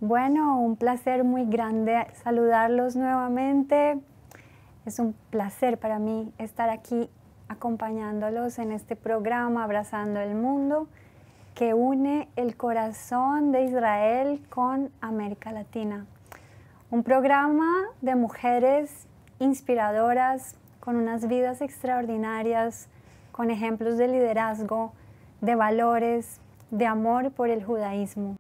Bueno, un placer muy grande saludarlos nuevamente. Es un placer para mí estar aquí acompañándolos en este programa Abrazando el Mundo, que une el corazón de Israel con América Latina. Un programa de mujeres inspiradoras, con unas vidas extraordinarias, con ejemplos de liderazgo, de valores, de amor por el judaísmo.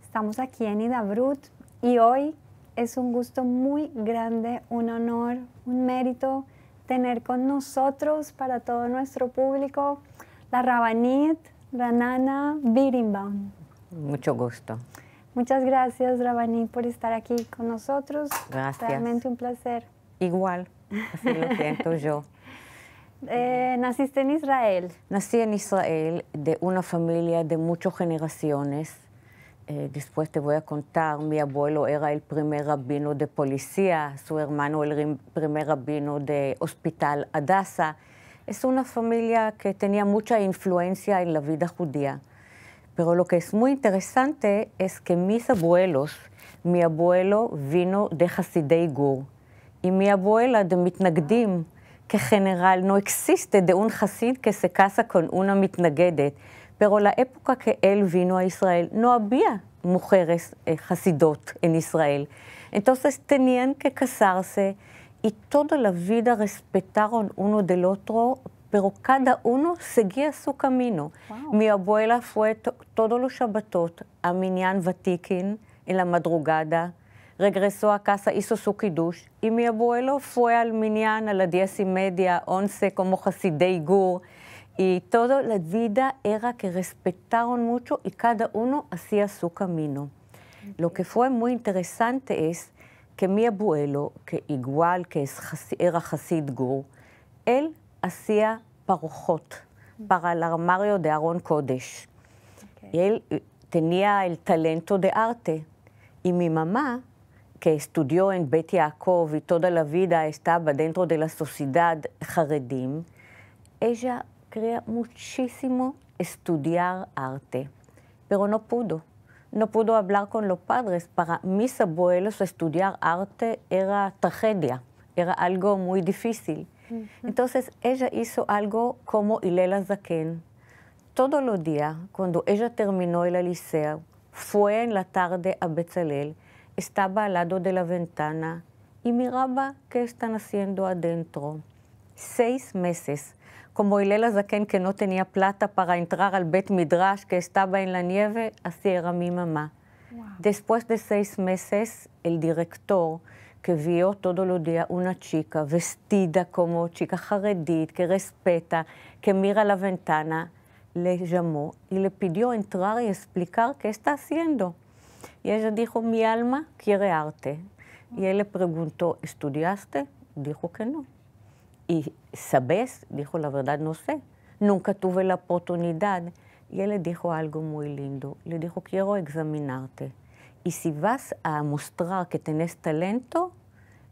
Estamos aquí en Hidabrut y hoy es un gusto muy grande, un honor, un mérito tener con nosotros para todo nuestro público la Rabbanit Ra'anana Birenbaum. Mucho gusto. Muchas gracias, Rabbanit, por estar aquí con nosotros. Gracias. Realmente un placer. Igual, así lo siento yo. Naciste en Israel. Nací en Israel de una familia de muchas generaciones. Después te voy a contar, mi abuelo era el primer rabino de policía, su hermano el primer rabino de Hospital Hadassah. Es una familia que tenía mucha influencia en la vida judía. Pero lo que es muy interesante es que mis abuelos, mi abuelo vino de Hasidei Gur y mi abuela de Mitnagdim, que en general no existe de un Hasid que se casa con una Mitnagedet. Pero la época que él vino a Israel no había mujeres Hasidot en Israel. Entonces tenían que casarse y toda la vida respetaron uno del otro, pero cada uno seguía su camino. Wow. Mi abuela fue todos los Shabbatot a Minyan Vatikin en la madrugada, regresó a casa, hizo su kiddush, y mi abuelo fue al Minyan a las 10:30, 11, como Hasidei Gur, y toda la vida era que respetaron mucho y cada uno hacía su camino. Okay. Lo que fue muy interesante es que mi abuelo, que igual que era Hasid Gur, él hacía parojot para el armario de Aron Kodesh. Okay. Y él tenía el talento de arte. Y mi mamá, que estudió en Bet Yaakov y toda la vida estaba dentro de la sociedad Haredim, ella quería muchísimo estudiar arte, pero no pudo. No pudo hablar con los padres. Para mis abuelos estudiar arte era tragedia, era algo muy difícil. Entonces ella hizo algo como Hillel HaZaken. Todos los días, cuando ella terminó el liceo, fue en la tarde a Betzalel, estaba al lado de la ventana y miraba qué están haciendo adentro. 6 meses. Como Hillel HaZaken, que no tenía plata para entrar al Bet Midrash, que estaba en la nieve, así era mi mamá. Wow. Después de 6 meses, el director, que vio todos los días una chica vestida como chica haredit, que respeta, que mira la ventana, le llamó y le pidió entrar y explicar qué está haciendo. Y ella dijo, mi alma quiere arte. Y él le preguntó, ¿estudiaste? Dijo que no. ¿Y sabes? Dijo, la verdad no sé. Nunca tuve la oportunidad. Y él le dijo algo muy lindo. Le dijo, quiero examinarte. Y si vas a mostrar que tenés talento,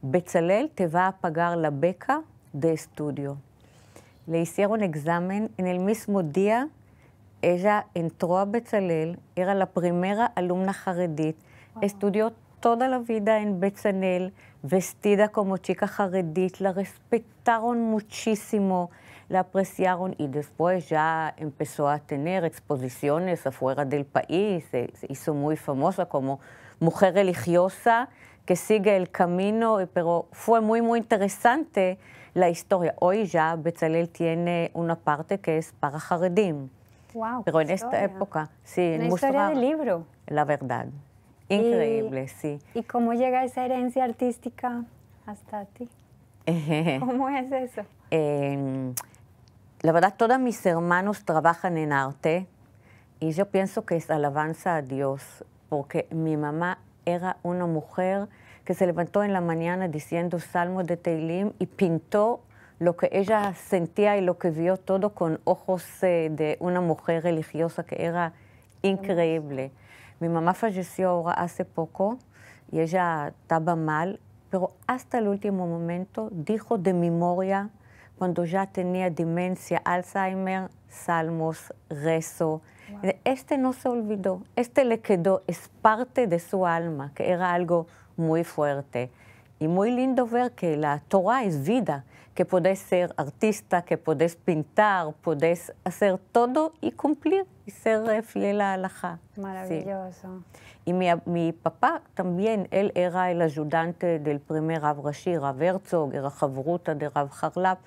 Betzalel te va a pagar la beca de estudio. Le hicieron examen. En el mismo día, ella entró a Betzalel, era la primera alumna haredit, wow. Estudió toda la vida en Betzalel, vestida como chica haredit, la respetaron muchísimo, la apreciaron y después ya empezó a tener exposiciones afuera del país, se hizo muy famosa como mujer religiosa que sigue el camino, pero fue muy, muy interesante la historia. Hoy ya Betzalel tiene una parte que es para haredim. Wow, pero en esta época, sí, una historia de libro. La verdad, increíble, sí. ¿Y cómo llega esa herencia artística hasta ti? ¿Cómo es eso? La verdad, todos mis hermanos trabajan en arte y yo pienso que es alabanza a Dios, porque mi mamá era una mujer que se levantó en la mañana diciendo salmos de Teilim y pintó lo que ella sentía y lo que vio todo con ojos de una mujer religiosa que era increíble. Mi mamá falleció ahora hace poco y ella estaba mal, pero hasta el último momento dijo de memoria cuando ya tenía demencia, Alzheimer, salmos, rezo. Wow. Este no se olvidó, este le quedó, es parte de su alma, que era algo muy fuerte. Y muy lindo ver que la Torah es vida, que podés ser artista, que podés pintar, podés hacer todo y cumplir y ser fiel a la halajá. Maravilloso. Sí. Y mi papá también, él era el ayudante del primer Rav Rashi, Rav Herzog, era Javruta de Rav Harlap.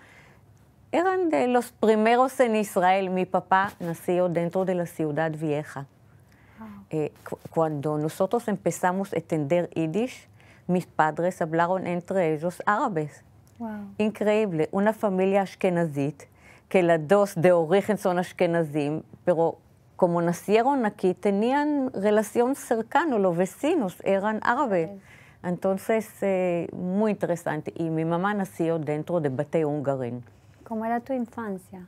Eran de los primeros en Israel. Mi papá nació dentro de la Ciudad Vieja. Wow. Cuando nosotros empezamos a entender Yiddish, mis padres hablaron entre ellos árabes. Wow. Increíble, una familia ashkenazit, que las dos de origen son ashkenazim, pero como nacieron aquí, tenían relación cercana, los vecinos eran árabes. Entonces, muy interesante. Y mi mamá nació dentro de Batei Húngarin. ¿Cómo era tu infancia?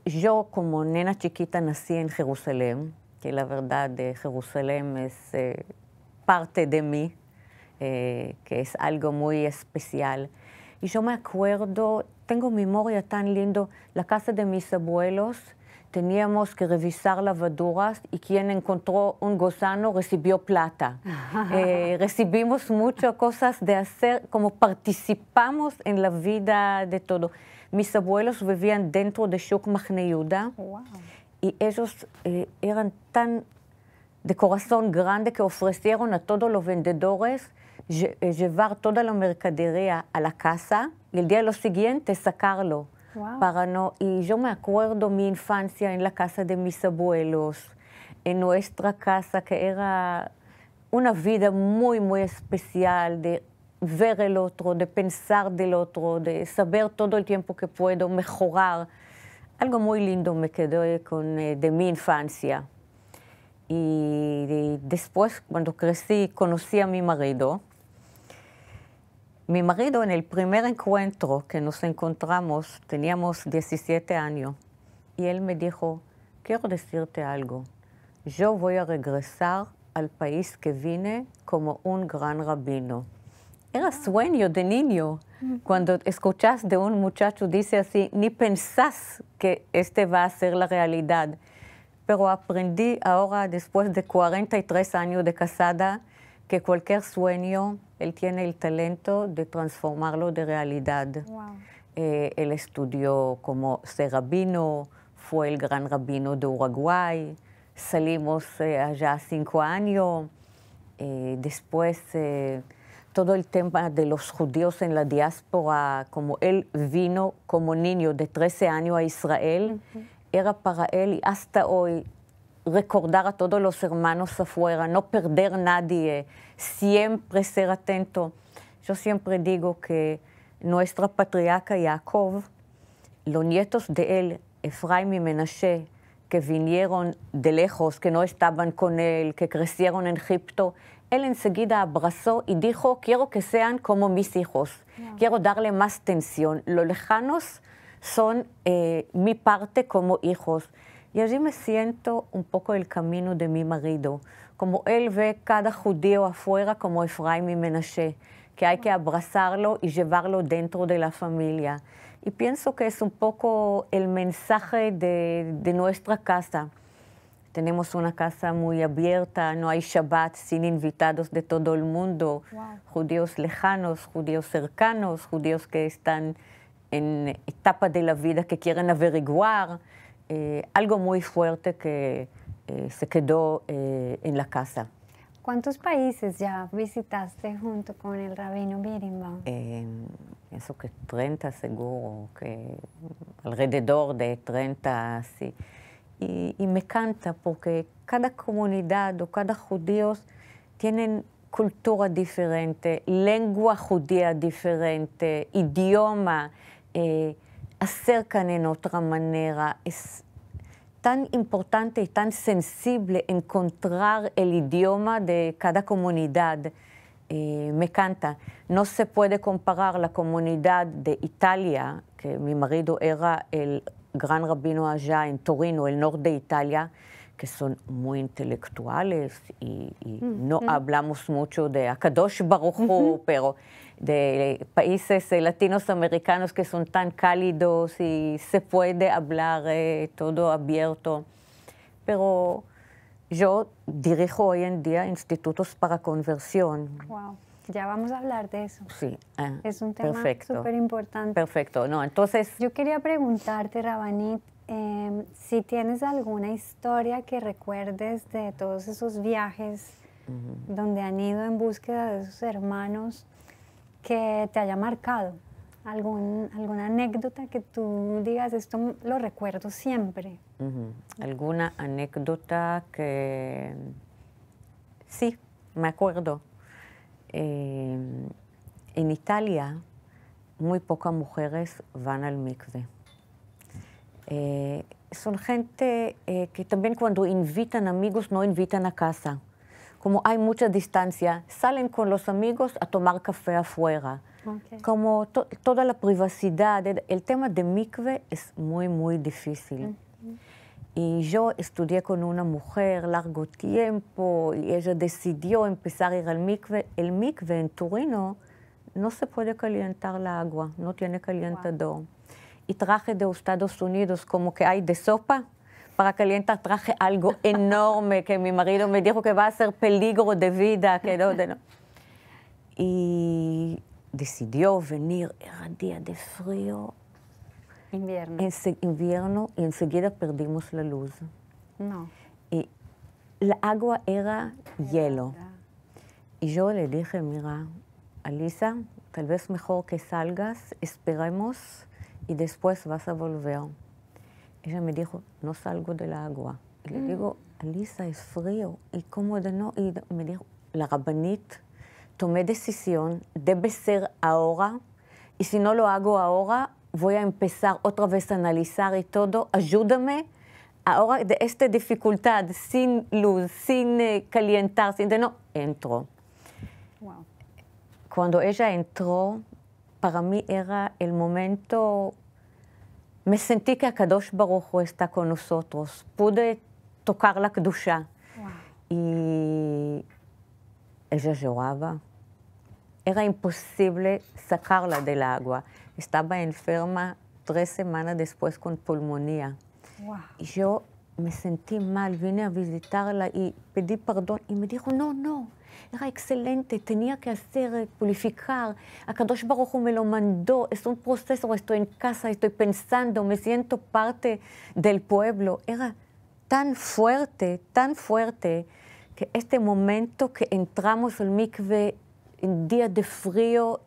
Yo como nena chiquita nací en Jerusalén, que la verdad de Jerusalén es parte de mí, que es algo muy especial. Y yo me acuerdo, tengo memoria tan lindo, la casa de mis abuelos, teníamos que revisar lavaduras y quien encontró un gusano recibió plata. Recibimos muchas cosas de hacer, como participamos en la vida de todo. Mis abuelos vivían dentro de Shuk Machne Yehuda. Wow. Y ellos eran tan de corazón grande que ofrecieron a todos los vendedores llevar toda la mercadería a la casa y el día siguiente sacarlo. Wow. Para no, y yo me acuerdo mi infancia en la casa de mis abuelos, en nuestra casa, que era una vida muy, muy especial, de ver el otro, de pensar del otro, de saber todo el tiempo que puedo mejorar. Algo muy lindo me quedó de mi infancia. Y después, cuando crecí, conocí a mi marido. Mi marido, en el primer encuentro que nos encontramos, teníamos 17 años, y él me dijo, quiero decirte algo, yo voy a regresar al país que vine como un gran rabino. Era sueño de niño. Cuando escuchas de un muchacho dice así, ni pensás que este va a ser la realidad. Pero aprendí ahora, después de 43 años de casada, que cualquier sueño, él tiene el talento de transformarlo de realidad. Wow. Él estudió como ser rabino, fue el gran rabino de Uruguay, salimos allá 5 años, después todo el tema de los judíos en la diáspora, como él vino como niño de 13 años a Israel, era para él y hasta hoy recordar a todos los hermanos afuera, no perder nadie, siempre ser atento. Yo siempre digo que nuestra patriarca Jacob, los nietos de él, Efraim y Menashe, que vinieron de lejos, que no estaban con él, que crecieron en Egipto, él enseguida abrazó y dijo, quiero que sean como mis hijos, quiero darle más atención. Los lejanos son mi parte como hijos. Y allí me siento un poco el camino de mi marido, como él ve cada judío afuera como Efraim y Menashe, que hay que abrazarlo y llevarlo dentro de la familia. Y pienso que es un poco el mensaje de nuestra casa. Tenemos una casa muy abierta, no hay Shabbat sin invitados de todo el mundo, judíos lejanos, judíos cercanos, judíos que están en etapa de la vida que quieren averiguar. Algo muy fuerte que se quedó en la casa. ¿Cuántos países ya visitaste junto con el rabino Birnbaum? Pienso que 30 seguro, que alrededor de 30, sí. Y me encanta porque cada comunidad o cada judío tienen cultura diferente, lengua judía diferente, idioma, acercan en otra manera. Es tan importante y tan sensible encontrar el idioma de cada comunidad. Me encanta. No se puede comparar la comunidad de Italia, que mi marido era el gran rabino allá en Torino, el norte de Italia, que son muy intelectuales y no hablamos mucho de Akadosh Baruj Hu, pero de países latinoamericanos que son tan cálidos y se puede hablar todo abierto. Pero yo dirijo hoy en día institutos para conversión. Wow, ya vamos a hablar de eso. Sí, es un tema súper importante. Perfecto, no, entonces... Yo quería preguntarte, Rabanit, si tienes alguna historia que recuerdes de todos esos viajes donde han ido en búsqueda de esos hermanos que te haya marcado. ¿Alguna anécdota que tú digas, esto lo recuerdo siempre? ¿Alguna anécdota que sí, me acuerdo? En Italia, muy pocas mujeres van al mikve. Son gente que también cuando invitan amigos no invitan a casa. Como hay mucha distancia, salen con los amigos a tomar café afuera. Okay. Como toda la privacidad, el tema de mikve es muy, muy difícil. Y yo estudié con una mujer largo tiempo y ella decidió empezar a ir al mikve. El mikve en Torino no se puede calentar el agua, no tiene calentador. Wow. Y traje de Estados Unidos como que hay de sopa. Para calentar traje algo enorme que mi marido me dijo que va a ser peligro de vida. Que no. Y decidió venir, era día de frío. Invierno. Invierno, y enseguida perdimos la luz. No. Y la agua era hielo. Y yo le dije, mira, Alisa, tal vez mejor que salgas, esperemos y después vas a volver. Ella me dijo, no salgo del agua. Y le digo, Alisa, es frío. ¿Y cómo de no? Y me dijo, la Rabanit, tomé decisión, debe ser ahora. Y si no lo hago ahora, voy a empezar otra vez a analizar y todo. Ayúdame ahora de esta dificultad, sin luz, sin calentar, sin de no. Entró. Wow. Cuando ella entró, para mí era el momento... Me sentí que Akadosh Baruch Hu está con nosotros. Pude tocar la Kedusha. Wow. Y ella lloraba. Era imposible sacarla del agua. Estaba enferma 3 semanas después con pulmonía. Wow. Y yo me sentí mal. Vine a visitarla y pedí perdón. Y me dijo, no, no. Era excelente, tenía que hacer, purificar. Akadosh Baruch Hu me lo mandó. Es un proceso, estoy en casa, estoy pensando, me siento parte del pueblo. Era tan fuerte, que este momento que entramos al mikve en día de frío,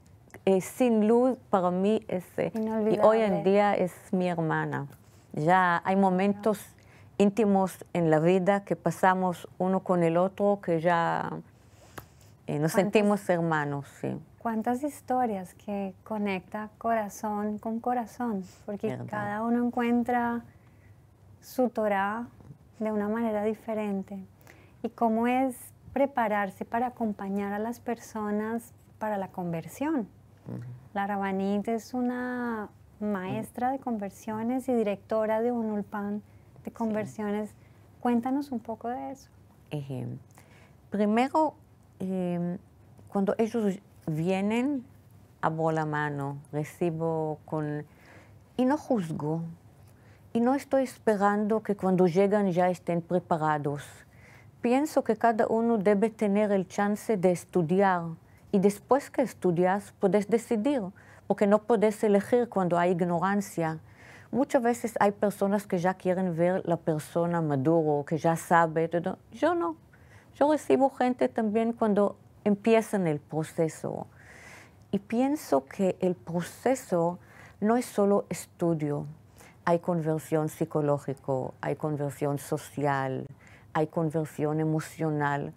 sin luz, para mí es... y hoy en día es mi hermana. Ya hay momentos íntimos en la vida que pasamos uno con el otro, que ya... nos sentimos hermanos, sí. ¿Cuántas historias que conecta corazón con corazón? Porque ¿verdad? Cada uno encuentra su Torá de una manera diferente. ¿Y cómo es prepararse para acompañar a las personas para la conversión? La Rabanit es una maestra de conversiones y directora de un ulpan de conversiones. Sí. Cuéntanos un poco de eso. Primero, cuando ellos vienen, abro la mano, recibo con... Y no juzgo. Y no estoy esperando que cuando llegan ya estén preparados. Pienso que cada uno debe tener el chance de estudiar. Y después que estudias, puedes decidir. Porque no puedes elegir cuando hay ignorancia. Muchas veces hay personas que ya quieren ver la persona maduro, que ya sabe. Todo. Yo no. Yo recibo gente también cuando empiezan el proceso. Y pienso que el proceso no es solo estudio. Hay conversión psicológica, hay conversión social, hay conversión emocional.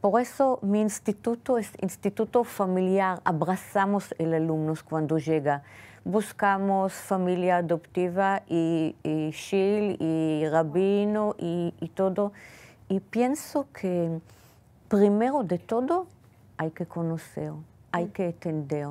Por eso mi instituto es instituto familiar. Abrazamos al alumno cuando llega. Buscamos familia adoptiva y shil y rabino y todo. Y pienso que primero de todo hay que conocer, hay que entender.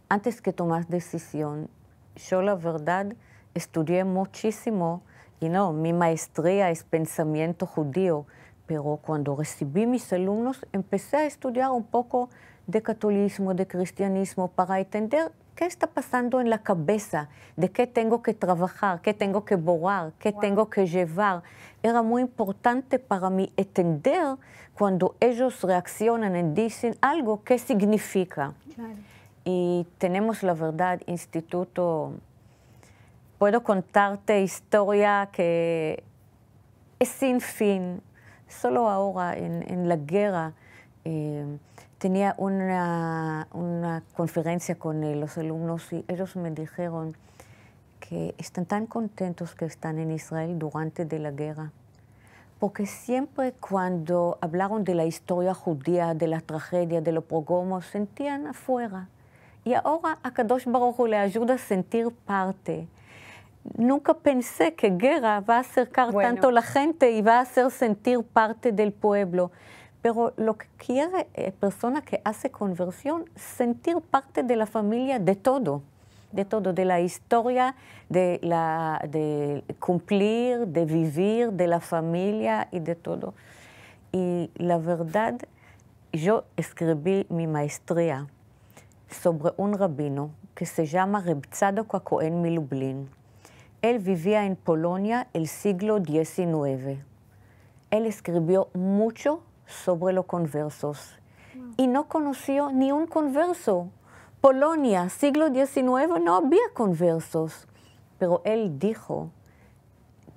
Antes que tomar decisión, yo la verdad estudié muchísimo y no, mi maestría es pensamiento judío, pero cuando recibí mis alumnos empecé a estudiar un poco de catolicismo, de cristianismo, para entender qué está pasando en la cabeza, de qué tengo que trabajar, qué tengo que borrar, qué tengo que llevar. Era muy importante para mí entender cuando ellos reaccionan y dicen algo, qué significa. Claro. Y tenemos, la verdad, instituto. Puedo contarte historia que es sin fin. Solo ahora, en la guerra, tenía una conferencia con los alumnos y ellos me dijeron que están tan contentos que están en Israel durante de la guerra. Porque siempre cuando hablaron de la historia judía, de la tragedia, de los pogromos, sentían afuera. Y ahora a Kadosh Baruj Hu le ayuda a sentir parte. Nunca pensé que guerra va a acercar tanto a la gente y va a hacer sentir parte del pueblo. Pero lo que quiere persona que hace conversión, sentir parte de la familia de todo, de la historia, de cumplir, de vivir, de la familia y de todo. Y la verdad, yo escribí mi maestría sobre un rabino que se llama Reb Tzadok HaKohen Milublin. Él vivía en Polonia el siglo XIX. Él escribió mucho sobre los conversos y no conoció ni un converso. Polonia, siglo XIX, no había conversos. Pero él dijo,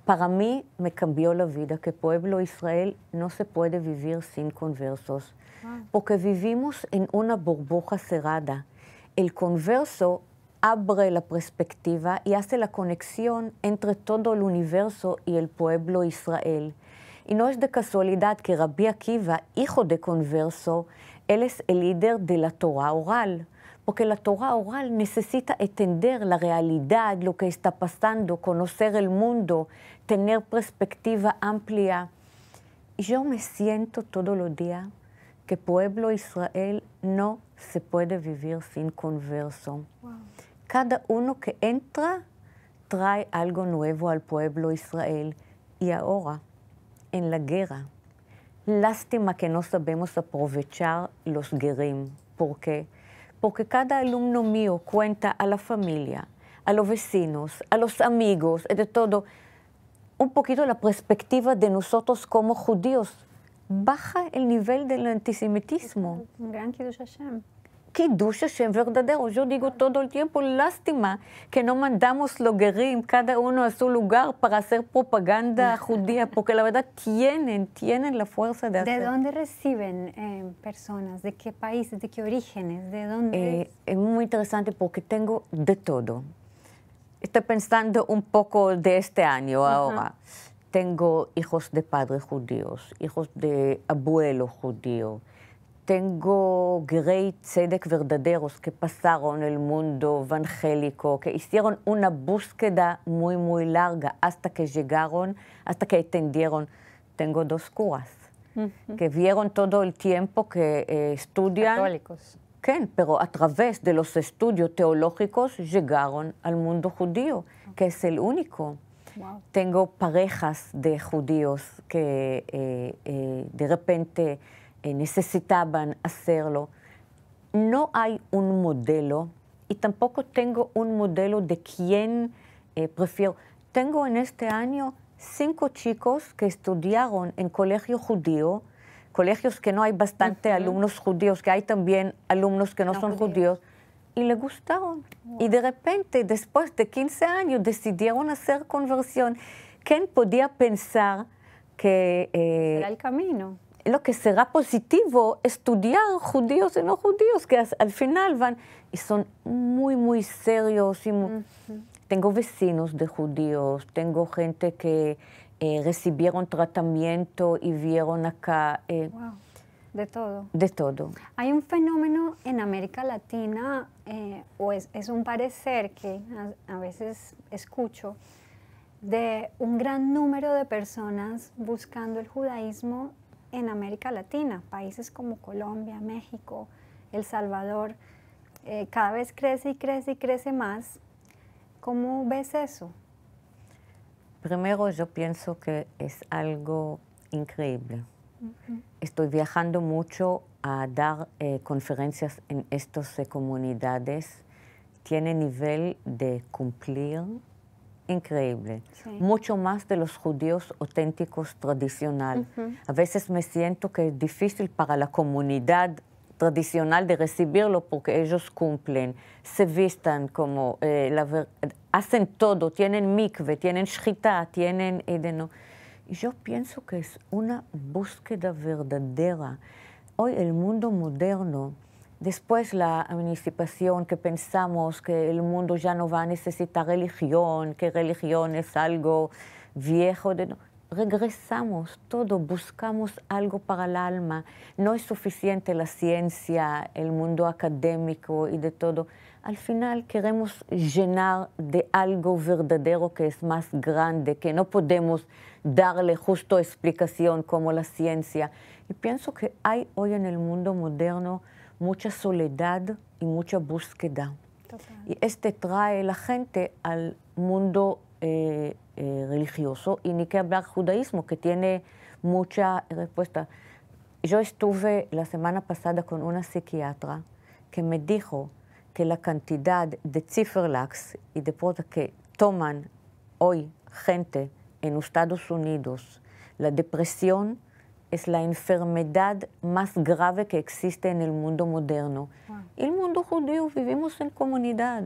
para mí me cambió la vida, que pueblo Israel no se puede vivir sin conversos. Porque vivimos en una burbuja cerrada. El converso abre la perspectiva y hace la conexión entre todo el universo y el pueblo Israel. Y no es de casualidad que Rabbi Akiva, hijo de converso, él es el líder de la Torah oral, porque la Torah oral necesita entender la realidad, lo que está pasando, conocer el mundo, tener perspectiva amplia. Y yo me siento todos los días que pueblo Israel no se puede vivir sin converso. Wow. Cada uno que entra trae algo nuevo al pueblo Israel. Y ahora, en la guerra, lástima que no sabemos aprovechar los guerrim. ¿Por qué? Porque cada alumno mío cuenta a la familia, a los vecinos, a los amigos, de todo, un poquito la perspectiva de nosotros como judíos. Baja el nivel del antisemitismo. Un gran Kiddush Hashem. Kiddush Hashem verdadero. Yo digo todo el tiempo, lástima que no mandamos los guerrim, cada uno a su lugar para hacer propaganda judía, porque la verdad tienen la fuerza de hacer. ¿De dónde reciben personas? ¿De qué países? ¿De qué orígenes? ¿De dónde? Es muy interesante porque tengo de todo. Estoy pensando un poco de este año ahora. Tengo hijos de padres judíos, hijos de abuelos judíos. Tengo Gerei Tzedek verdaderos que pasaron el mundo evangélico, que hicieron una búsqueda muy, muy larga hasta que llegaron, hasta que entendieron. Tengo dos curas que vieron todo el tiempo que estudian. Católicos. Pero a través de los estudios teológicos llegaron al mundo judío, que es el único. Wow. Tengo parejas de judíos que de repente necesitaban hacerlo. No hay un modelo y tampoco tengo un modelo de quién prefiero. Tengo en este año 5 chicos que estudiaron en colegio judío, colegios que no hay bastante alumnos judíos, que hay también alumnos que no son judíos, y le gustaron. Wow. Y de repente, después de 15 años, decidieron hacer conversión. ¿Quién podía pensar que será el camino? Lo que será positivo, estudiar judíos y no judíos, que al final van y son muy, muy serios. Y tengo vecinos de judíos, tengo gente que recibieron tratamiento y vieron acá. Wow. De todo. De todo. Hay un fenómeno en América Latina, o es un parecer que a veces escucho, de un gran número de personas buscando el judaísmo en América Latina, países como Colombia, México, El Salvador, cada vez crece y crece y crece más. ¿Cómo ves eso? Primero yo pienso que es algo increíble. Estoy viajando mucho a dar conferencias en estas comunidades. Tiene nivel de cumplir increíble, mucho más de los judíos auténticos tradicional. A veces me siento que es difícil para la comunidad tradicional de recibirlo porque ellos cumplen, se vistan como, hacen todo, tienen mikve, tienen shchita, tienen edeno. Y yo pienso que es una búsqueda verdadera. Hoy el mundo moderno, después la emancipación, que pensamos que el mundo ya no va a necesitar religión, que religión es algo viejo. Regresamos todo, buscamos algo para el alma. No es suficiente la ciencia, el mundo académico y de todo. Al final queremos llenar de algo verdadero que es más grande, que no podemos darle justo explicación como la ciencia. Y pienso que hay hoy en el mundo moderno mucha soledad y mucha búsqueda. Total. Y trae la gente al mundo religioso, y ni que hablar judaísmo, que tiene mucha respuesta. Yo estuve la semana pasada con una psiquiatra que me dijo que la cantidad de Ciferlax y de Prozac que toman hoy gente en Estados Unidos, la depresión es la enfermedad más grave que existe en el mundo moderno. Wow. El mundo judío vivimos en comunidad.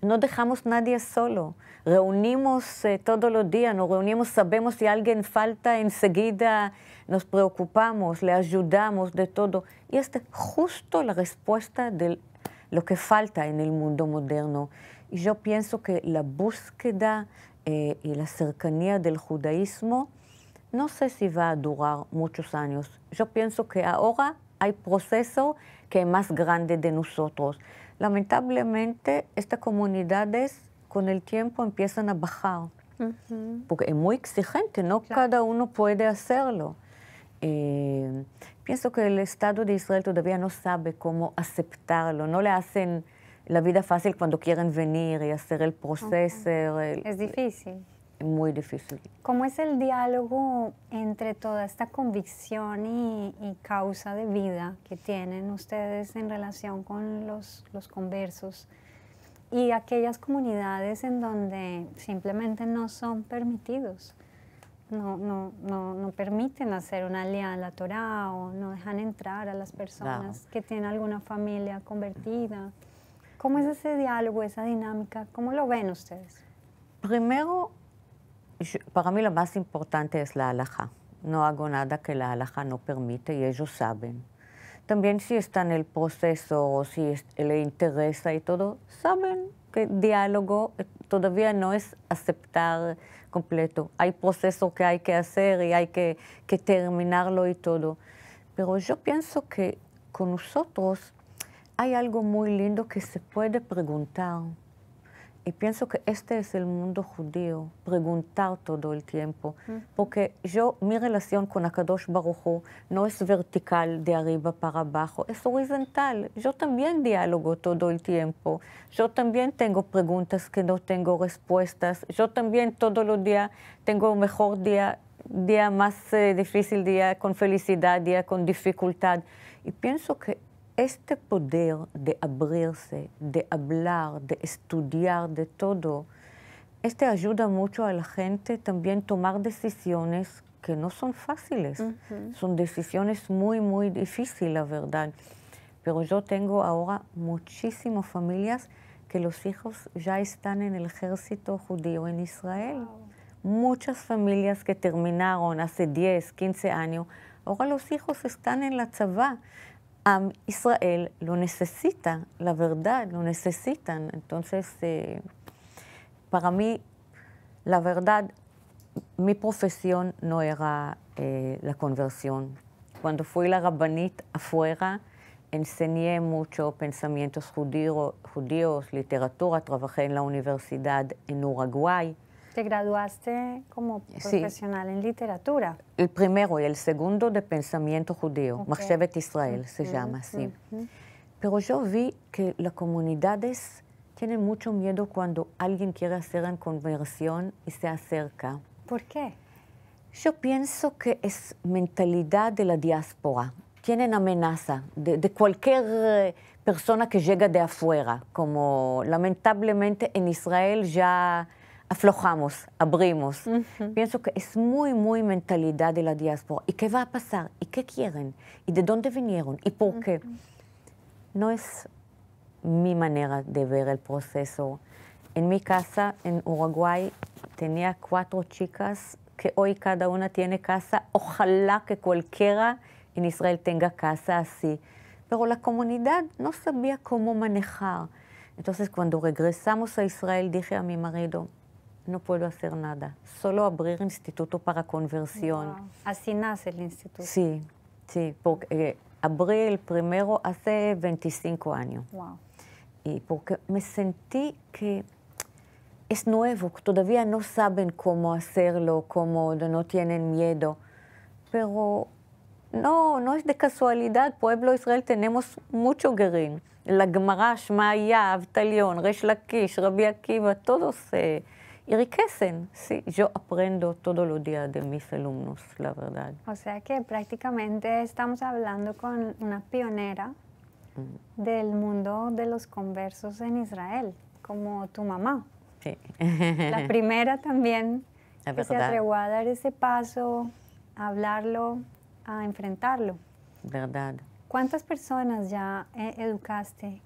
No dejamos a nadie solo. Reunimos todos los días, nos reunimos, sabemos si alguien falta, enseguida nos preocupamos, le ayudamos de todo. Y esta es justo la respuesta de lo que falta en el mundo moderno. Y yo pienso que la búsqueda y la cercanía del judaísmo, no sé si va a durar muchos años. Yo pienso que ahora hay proceso que es más grande de nosotros. Lamentablemente, estas comunidades con el tiempo empiezan a bajar, porque es muy exigente, no cada uno puede hacerlo. Pienso que el Estado de Israel todavía no sabe cómo aceptarlo, no le hacen la vida fácil cuando quieren venir y hacer el proceso. Es difícil. Muy difícil. ¿Cómo es el diálogo entre toda esta convicción y causa de vida que tienen ustedes en relación con los conversos y aquellas comunidades en donde simplemente no son permitidos? No permiten hacer una aliyá en la Torá, o no dejan entrar a las personas que tienen alguna familia convertida. ¿Cómo es ese diálogo, esa dinámica? ¿Cómo lo ven ustedes? Primero, para mí lo más importante es la halajá. No hago nada que la halajá no permite y ellos saben. También si está en el proceso o si le interesa y todo, saben que el diálogo todavía no es aceptar completo. Hay proceso que hay que hacer y hay que terminarlo y todo. Pero yo pienso que con nosotros hay algo muy lindo que se puede preguntar. Y pienso que este es el mundo judío, preguntar todo el tiempo. Porque mi relación con Akadosh Baruj Hu no es vertical de arriba para abajo, es horizontal. Yo también diálogo todo el tiempo. Yo también tengo preguntas que no tengo respuestas. Yo también todos los días tengo un mejor día más difícil, día con felicidad, día con dificultad. Y pienso que este poder de abrirse, de hablar, de estudiar, de todo, ayuda mucho a la gente también a tomar decisiones que no son fáciles. Son decisiones muy, muy difíciles, la verdad. Pero yo tengo ahora muchísimas familias que los hijos ya están en el ejército judío en Israel. Wow. Muchas familias que terminaron hace 10, 15 años, ahora los hijos están en la tzavá. Israel lo necesita, la verdad, lo necesitan. Entonces, para mí, la verdad, mi profesión no era la conversión. Cuando fui la rabanit afuera, enseñé mucho pensamientos judíos, literatura, trabajé en la universidad en Uruguay. ¿Te graduaste como profesional en literatura? El primero y el segundo de pensamiento judío, Machshevet Israel se llama así. Pero yo vi que las comunidades tienen mucho miedo cuando alguien quiere hacer una conversión y se acerca. ¿Por qué? Yo pienso que es mentalidad de la diáspora. Tienen amenaza de cualquier persona que llega de afuera, como lamentablemente en Israel ya aflojamos, abrimos. Pienso que es muy, muy mentalidad de la diáspora. ¿Y qué va a pasar? ¿Y qué quieren? ¿Y de dónde vinieron? ¿Y por qué? No es mi manera de ver el proceso. En mi casa, en Uruguay, tenía 4 chicas que hoy cada una tiene casa. Ojalá que cualquiera en Israel tenga casa así. Pero la comunidad no sabía cómo manejar. Entonces, cuando regresamos a Israel, dije a mi marido, no puedo hacer nada, solo abrir instituto para conversión. Wow. Así nace el instituto. Sí, sí, porque abrí el primero hace 25 años. Wow. Y porque me sentí que es nuevo, todavía no saben cómo hacerlo, cómo no tienen miedo. Pero no es de casualidad. Pueblo Israel tenemos mucho guerín. La Gemara, Shmaya, Avtalión, Resh Lakish, Rabbi Akiva, todos enriquecen. Sí, yo aprendo todos los días de mis alumnos, la verdad. O sea que prácticamente estamos hablando con una pionera del mundo de los conversos en Israel, como tu mamá. Sí. La primera también que se verdad. atrevió a dar ese paso, a hablarlo, a enfrentarlo. Verdad. ¿Cuántas personas ya educaste?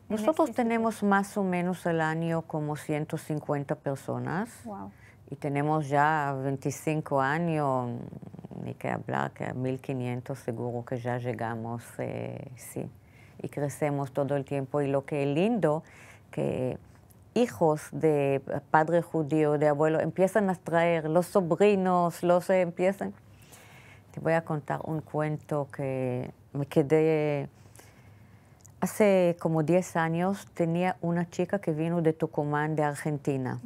Nosotros tenemos más o menos al año como 150 personas. Wow. Y tenemos ya 25 años, ni que hablar, que a 1500 seguro que ya llegamos, sí. Y crecemos todo el tiempo. Y lo que es lindo, que hijos de padre judío, de abuelo, empiezan a traer los sobrinos, empiezan. Te voy a contar un cuento que me quedé. Hace como 10 años tenía una chica que vino de Tucumán, de Argentina.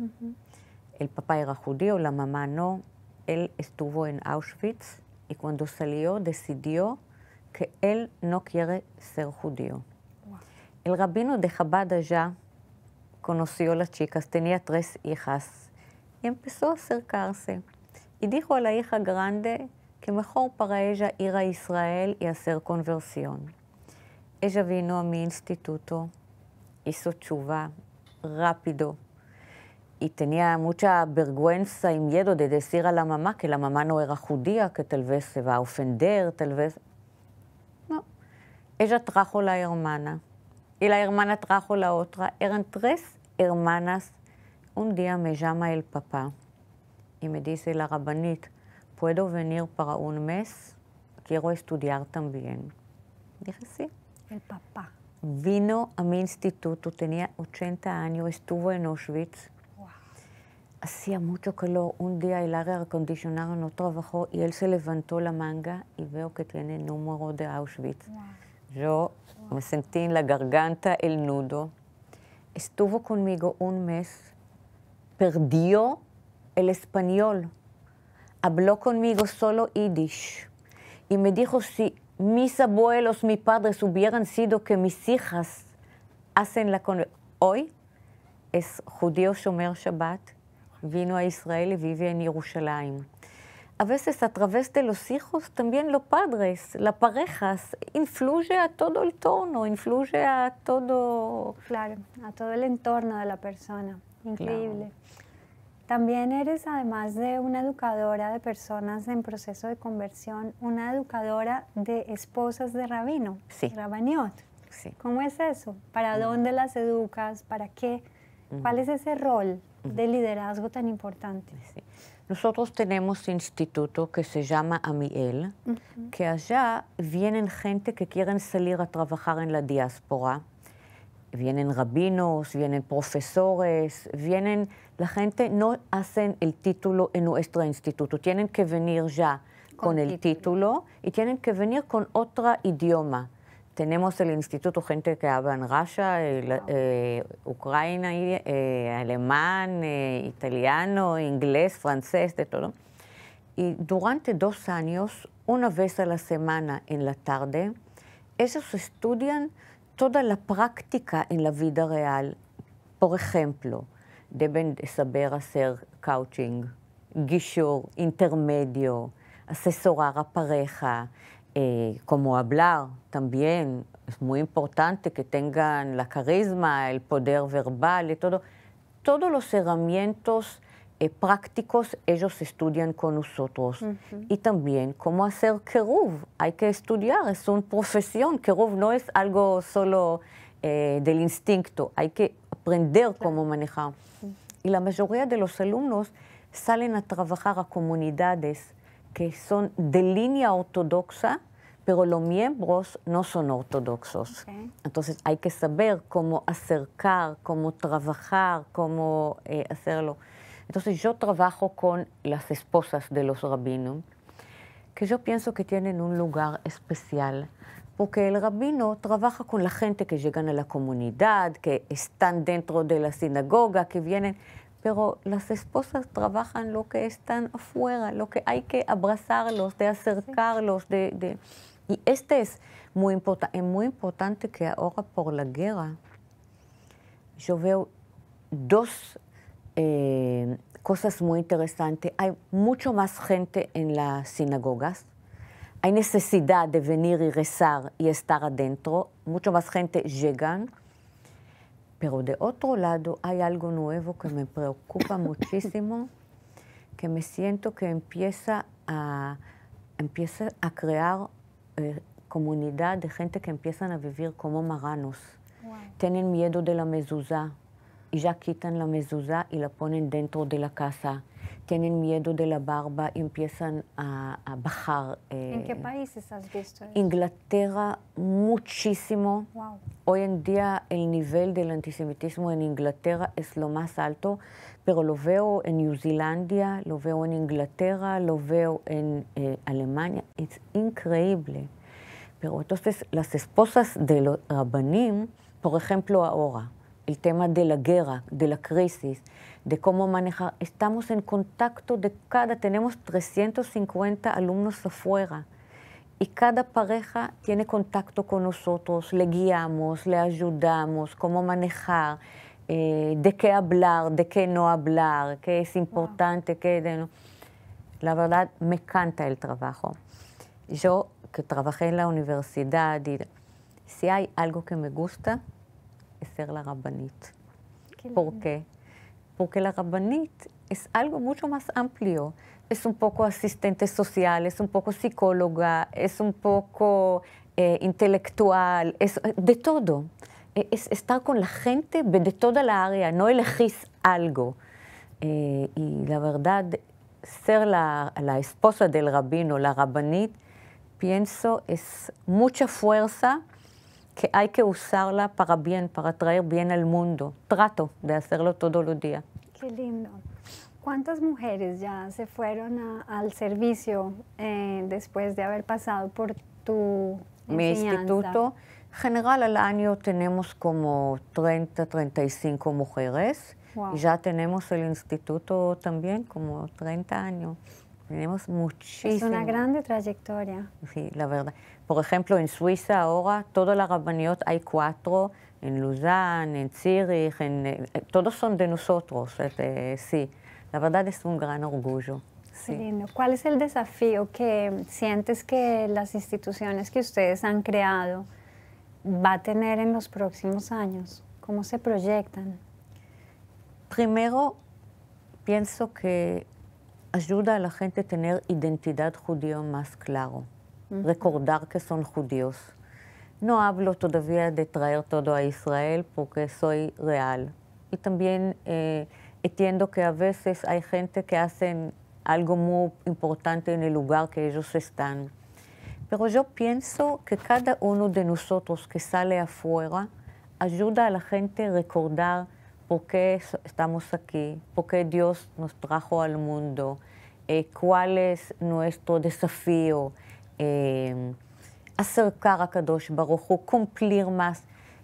El papá era judío, la mamá no. Él estuvo en Auschwitz y cuando salió decidió que él no quiere ser judío. Wow. El rabino de Chabad allá conoció a las chicas, tenía 3 hijas y empezó a acercarse. Y dijo a la hija grande que mejor para ella ir a Israel y hacer conversión. Ella vino a mi instituto, hizo tshuva rápido y tenía mucha vergüenza y miedo de decir a la mamá que la mamá no era judía, que tal vez se va a ofender, tal vez. No. Ella trajo la hermana y la hermana trajo la otra. Eran 3 hermanas. Un día me llama el papá y me dice, la rabanit, ¿puedo venir para un mes? Quiero estudiar también. Dije, sí. El papá. Vino a mi instituto, tenía 80 años, estuvo en Auschwitz. Wow. Hacía mucho calor. Un día el aire acondicionado no trabajó y él se levantó la manga y veo que tiene el número de Auschwitz. Wow. Yo me sentí en la garganta el nudo. Estuvo conmigo un mes. Perdió el español. Habló conmigo solo yiddish. Y me dijo, si mis abuelos, mis padres hubieran sido que mis hijas hacen la conversión. Hoy es judío Shomer Shabbat, vino a Israel y vive en Jerusalén. A veces a través de los hijos también los padres, las parejas, influye a todo el entorno, influye a todo. Claro, a todo el entorno de la persona. Increíble. Claro. También eres, además de una educadora de personas en proceso de conversión, una educadora de esposas de rabino, Sí. rabaniot. Sí. ¿Cómo es eso? ¿Para dónde las educas? ¿Para qué? ¿Cuál es ese rol de liderazgo tan importante? Sí. Nosotros tenemos un instituto que se llama Amiel, que allá vienen gente que quieren salir a trabajar en la diáspora. Vienen rabinos, vienen profesores, la gente no hacen el título en nuestro instituto, tienen que venir ya con el título y tienen que venir con otro idioma. Tenemos el instituto gente que habla en Rusia, Ucrania, alemán, italiano, inglés, francés, de todo. Y durante 2 años, una vez a la semana en la tarde, ellos estudian toda la práctica en la vida real. Por ejemplo, deben saber hacer coaching, guishur, intermedio, asesorar a pareja, como hablar también. Es muy importante que tengan la carisma, el poder verbal y todo. Todos los herramientas prácticos ellos estudian con nosotros. Y también cómo hacer keruv. Hay que estudiar, es una profesión. Keruv no es algo solo del instinto, hay que aprender cómo manejar. Y la mayoría de los alumnos salen a trabajar a comunidades que son de línea ortodoxa, pero los miembros no son ortodoxos. Okay. Entonces hay que saber cómo acercar, cómo trabajar, cómo hacerlo. Entonces yo trabajo con las esposas de los rabinos, que yo pienso que tienen un lugar especial, porque el rabino trabaja con la gente que llegan a la comunidad, que están dentro de la sinagoga, que vienen, pero las esposas trabajan lo que están afuera, lo que hay que abrazarlos, de acercarlos, Y es muy importante que ahora por la guerra yo veo dos cosas muy interesantes. Hay mucho más gente en las sinagogas. Hay necesidad de venir y rezar y estar adentro. Mucho más gente llegan. Pero de otro lado hay algo nuevo que me preocupa muchísimo, que me siento que empieza a crear comunidad de gente que empiezan a vivir como marranos. Wow. Tienen miedo de la mezuzá y ya quitan la mezuzá y la ponen dentro de la casa. Tienen miedo de la barba y empiezan a bajar. ¿En qué países has visto eso? Inglaterra, muchísimo. Wow. Hoy en día el nivel del antisemitismo en Inglaterra es lo más alto, pero lo veo en Nueva Zelanda, lo veo en Inglaterra, lo veo en Alemania. Es increíble. Pero entonces las esposas de los rabanim, por ejemplo ahora, el tema de la guerra, de la crisis, de cómo manejar, estamos en contacto tenemos 350 alumnos afuera. Y cada pareja tiene contacto con nosotros, le guiamos, le ayudamos, cómo manejar, de qué hablar, de qué no hablar, qué es importante, wow. Qué no. La verdad, me encanta el trabajo. Yo, que trabajé en la universidad, si hay algo que me gusta, es ser la rabanit. ¿Por qué? Porque la rabanit es algo mucho más amplio. Es un poco asistente social, es un poco psicóloga, es un poco intelectual, es de todo. Es estar con la gente de toda la área, no elegís algo. Y la verdad, ser la esposa del rabino, la rabanit, pienso, es mucha fuerza que hay que usarla para bien, para traer bien al mundo. Trato de hacerlo todos los días. Qué lindo. ¿Cuántas mujeres ya se fueron al servicio después de haber pasado por tu enseñanza? Mi instituto, general al año tenemos como 30, 35 mujeres. Wow. Y ya tenemos el instituto también como 30 años. Tenemos muchísimo. Es una grande trayectoria. Sí, la verdad. Por ejemplo, en Suiza ahora, todas las rabaniot hay 4, en Lausanne, en Zurich, todos son de nosotros, sí. La verdad es un gran orgullo. Sí. Qué lindo. ¿Cuál es el desafío que sientes que las instituciones que ustedes han creado va a tener en los próximos años? ¿Cómo se proyectan? Primero, pienso que ayuda a la gente a tener identidad judía más claro, recordar que son judíos. No hablo todavía de traer todo a Israel porque soy real. Y también entiendo que a veces hay gente que hacen algo muy importante en el lugar que ellos están. Pero yo pienso que cada uno de nosotros que sale afuera ayuda a la gente a recordar por qué estamos aquí, por qué Dios nos trajo al mundo, cuál es nuestro desafío, acercar a Kadosh Baruch Hu, cumplir más.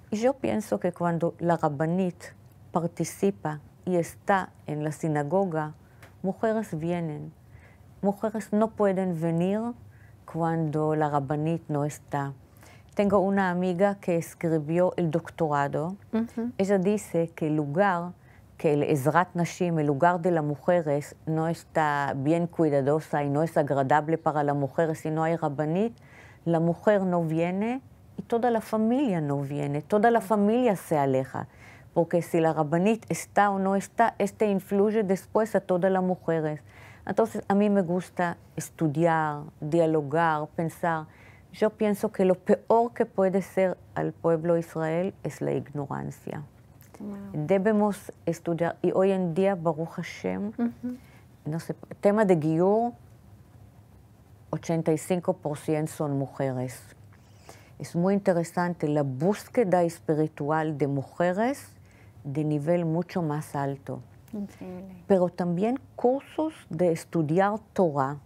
Y yo pienso que cuando la rabanit participa y está en la sinagoga, mujeres vienen. Mujeres no pueden venir cuando la rabanit no está. Tengo una amiga que escribió el doctorado. Ella dice que el lugar que el Ezrat Nashim, el lugar de las mujeres, no está bien cuidadosa y no es agradable para las mujeres si no hay rabanit, la mujer no viene y toda la familia no viene, toda la familia se aleja, porque si la rabanit está o no está, influye después a todas las mujeres. Entonces, a mí me gusta estudiar, dialogar, pensar. Yo pienso que lo peor que puede ser al pueblo de Israel es la ignorancia. Wow. Debemos estudiar, y hoy en día, Baruch Hashem, no sé, tema de Giur, 85% son mujeres. Es muy interesante la búsqueda espiritual de mujeres de nivel mucho más alto. Increíble. Pero también cursos de estudiar Torah.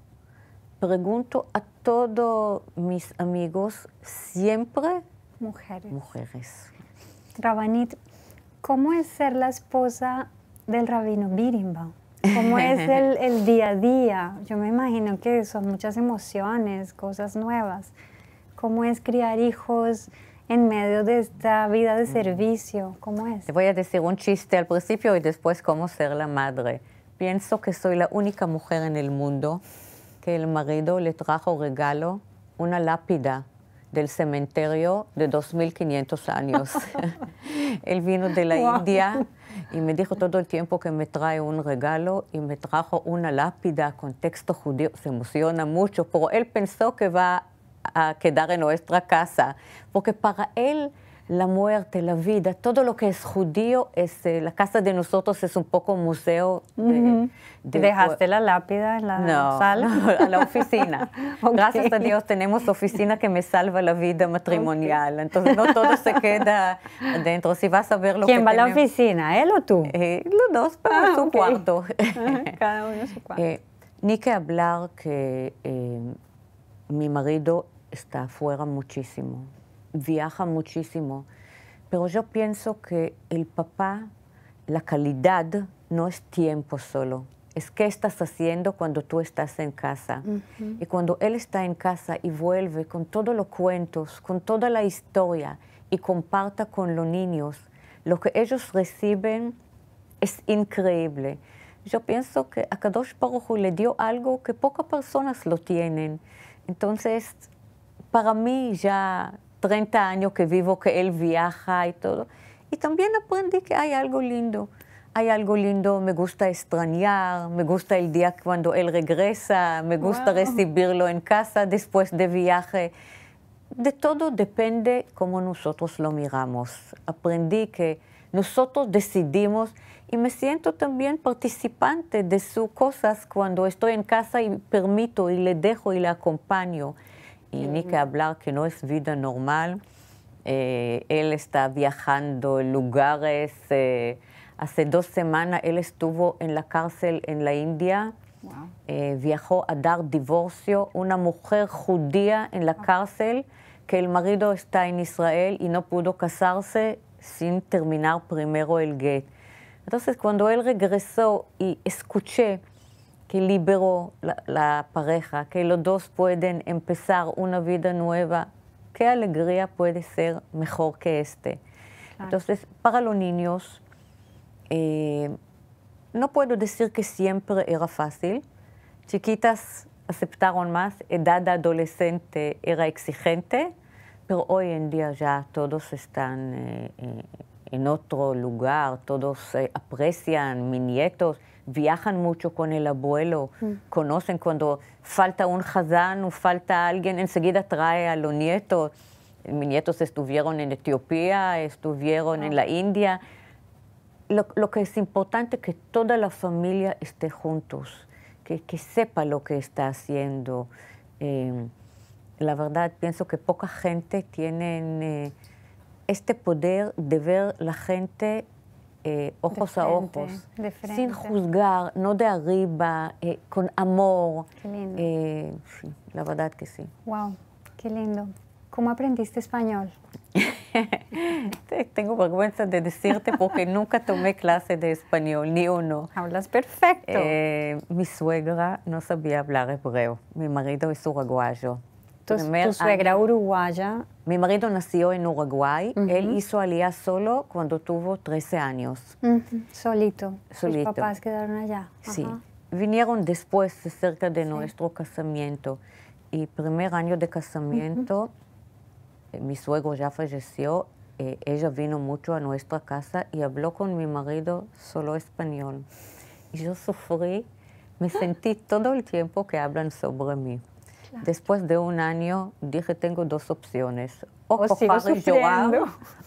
Pregunto a todos mis amigos, siempre mujeres. Rabanit, ¿cómo es ser la esposa del rabino Birenbaum? ¿Cómo es el día a día? Yo me imagino que son muchas emociones, cosas nuevas. ¿Cómo es criar hijos en medio de esta vida de servicio? ¿Cómo es? Te voy a decir un chiste al principio y después cómo ser la madre. Pienso que soy la única mujer en el mundo que el marido le trajo regalo, una lápida del cementerio de 2500 años. Él vino de la India y me dijo todo el tiempo que me trae un regalo y me trajo una lápida con texto judío. Se emociona mucho, pero él pensó que va a quedar en nuestra casa, porque para él la muerte, la vida, todo lo que es judío, la casa de nosotros es un poco museo. ¿Dejaste la lápida en la sala? No, a la oficina. Okay. Gracias a Dios tenemos oficina que me salva la vida matrimonial, okay. Entonces no todo se queda adentro. Si vas a ver lo ¿Quién va a la oficina, él o tú? Los dos, pero en su cuarto. Cada uno en su cuarto. Ni que hablar que mi marido está afuera muchísimo, viaja muchísimo, pero yo pienso que el papá, la calidad no es tiempo solo, es qué estás haciendo cuando tú estás en casa. Y cuando él está en casa y vuelve con todos los cuentos, con toda la historia y comparta con los niños, lo que ellos reciben es increíble. Yo pienso que a Kadosh Baruj Hu le dio algo que pocas personas lo tienen. Entonces, para mí ya 30 años que vivo, que él viaja y todo. Y también aprendí que hay algo lindo. Hay algo lindo, me gusta extrañar, me gusta el día cuando él regresa, me gusta recibirlo en casa después de viaje. De todo depende cómo nosotros lo miramos. Aprendí que nosotros decidimos y me siento también participante de sus cosas cuando estoy en casa y permito y le dejo y le acompaño. Y ni que hablar que no es vida normal. Él está viajando en lugares. Hace 2 semanas él estuvo en la cárcel en la India. Wow. Viajó a dar divorcio. Una mujer judía en la cárcel, que el marido está en Israel y no pudo casarse sin terminar primero el get. Entonces, cuando él regresó y escuché que liberó la pareja, que los dos pueden empezar una vida nueva, ¿qué alegría puede ser mejor que este? Claro. Entonces, para los niños, no puedo decir que siempre era fácil. Chiquitas aceptaron más, edad adolescente era exigente, pero hoy en día ya todos están en otro lugar, todos aprecian, mis nietos viajan mucho con el abuelo, conocen cuando falta un hazán o falta alguien, enseguida trae a los nietos. Mis nietos estuvieron en Etiopía, estuvieron en la India. Lo que es importante es que toda la familia esté juntos, que sepa lo que está haciendo. La verdad, pienso que poca gente tiene este poder de ver la gente ojos a ojos, sin juzgar, no de arriba, con amor. Qué lindo. Sí, la verdad que sí. Wow, qué lindo. ¿Cómo aprendiste español? Tengo vergüenza de decirte porque nunca tomé clase de español, ni uno. Hablas perfecto. Mi suegra no sabía hablar hebreo. Mi marido es uruguayo. Tu suegra uruguaya. Mi marido nació en Uruguay. Él hizo aliyah solo cuando tuvo 13 años. Solito. Sus Solito. papás quedaron allá. Sí. Ajá. Vinieron después, cerca de nuestro casamiento. Y primer año de casamiento, mi suegro ya falleció. Ella vino mucho a nuestra casa y habló con mi marido solo español. Y yo sufrí, me sentí todo el tiempo que hablan sobre mí. Claro. Después de un año dije, tengo dos opciones, o cojar y llorar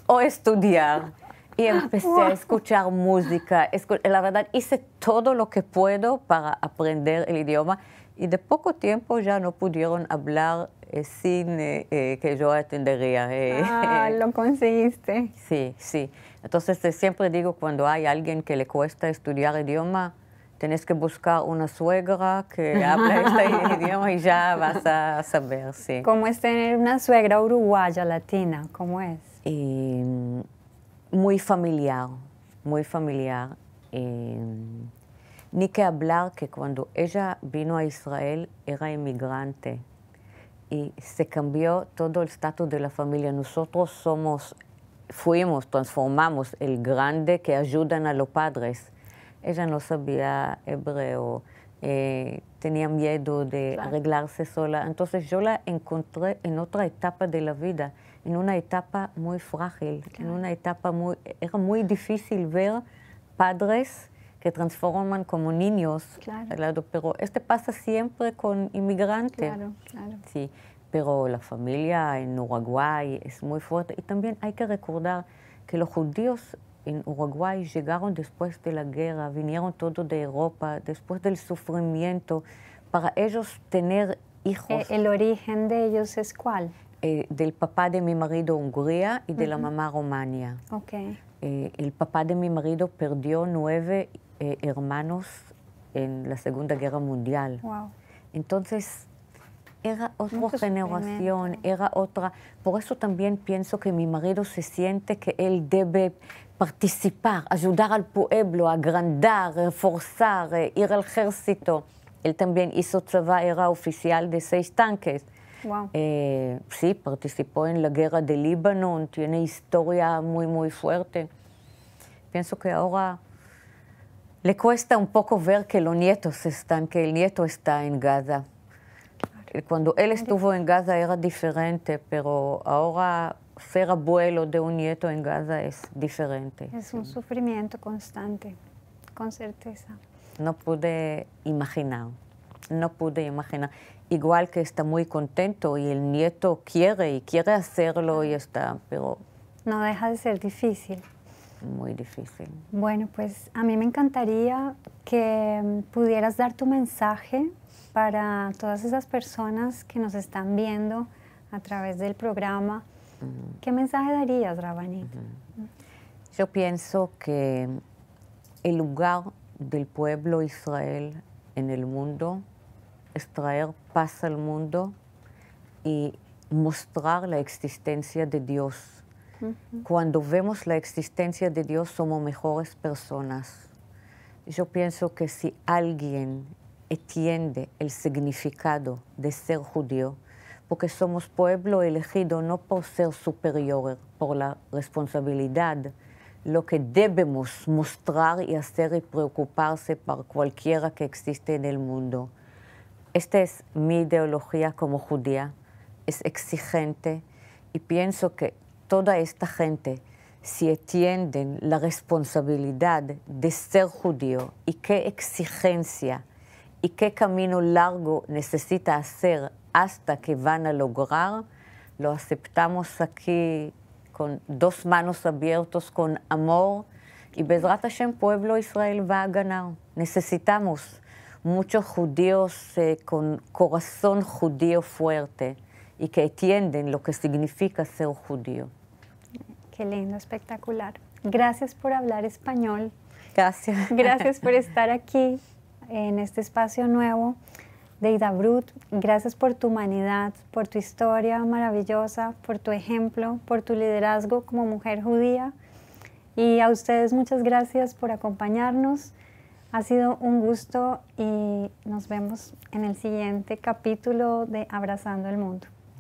o estudiar. Y empecé a escuchar música. La verdad, hice todo lo que puedo para aprender el idioma. Y de poco tiempo ya no pudieron hablar sin que yo atendería. Lo conseguiste. Sí, sí. Entonces siempre digo, cuando hay alguien que le cuesta estudiar idioma, tienes que buscar una suegra que habla este idioma y ya vas a saber, sí. ¿Cómo es tener una suegra uruguaya, latina? ¿Cómo es? Muy familiar, muy familiar. Ni que hablar que cuando ella vino a Israel era inmigrante y se cambió todo el estatus de la familia. Nosotros transformamos el grande que ayudan a los padres. Ella no sabía hebreo, tenía miedo de arreglarse sola. Entonces yo la encontré en otra etapa de la vida, en una etapa muy frágil, en una etapa era muy difícil ver padres que transforman como niños, pero pasa siempre con inmigrantes. Claro, claro. Sí, pero la familia en Uruguay es muy fuerte. Y también hay que recordar que los judíos en Uruguay llegaron después de la guerra, vinieron todos de Europa, después del sufrimiento. Para ellos tener hijos... ¿El origen de ellos es cuál? Del papá de mi marido, Hungría, y de la mamá, Rumania. Okay. El papá de mi marido perdió 9 hermanos en la Segunda Guerra Mundial. Wow. Entonces, era otra generación, era otra... Por eso también pienso que mi marido se siente que él debe participar, ayudar al pueblo, agrandar, reforzar, ir al ejército. Él también hizo tzavá, era oficial de 6 tanques. Wow. Sí, participó en la guerra de Líbano, tiene historia muy, muy fuerte. Pienso que ahora le cuesta un poco ver que los nietos que el nieto está en Gaza. Cuando él estuvo en Gaza era diferente, pero ahora ser abuelo de un nieto en Gaza es diferente. Es un sufrimiento constante, con certeza. No pude imaginar. Igual que está muy contento y el nieto quiere hacerlo y está, pero... No deja de ser difícil. Muy difícil. Bueno, pues a mí me encantaría que pudieras dar tu mensaje para todas esas personas que nos están viendo a través del programa. ¿Qué mensaje darías, Rabbanit? Yo pienso que el lugar del pueblo Israel en el mundo es traer paz al mundo y mostrar la existencia de Dios. Cuando vemos la existencia de Dios, somos mejores personas. Yo pienso que si alguien entiende el significado de ser judío, porque somos pueblo elegido no por ser superior, por la responsabilidad, lo que debemos mostrar y hacer y preocuparse por cualquiera que existe en el mundo. Esta es mi ideología como judía, es exigente y pienso que toda esta gente, si entienden la responsabilidad de ser judío y qué exigencia y qué camino largo necesita hacer hasta que van a lograr, lo aceptamos aquí con 2 manos abiertas, con amor, y Bezrat Hashem, pueblo Israel va a ganar. Necesitamos muchos judíos con corazón judío fuerte y que entienden lo que significa ser judío. Qué lindo, espectacular. Gracias por hablar español. Gracias. Gracias por estar aquí en este espacio nuevo de Hidabrut. Gracias por tu humanidad, por tu historia maravillosa, por tu ejemplo, por tu liderazgo como mujer judía. Y a ustedes muchas gracias por acompañarnos. Ha sido un gusto y nos vemos en el siguiente capítulo de Abrazando el Mundo.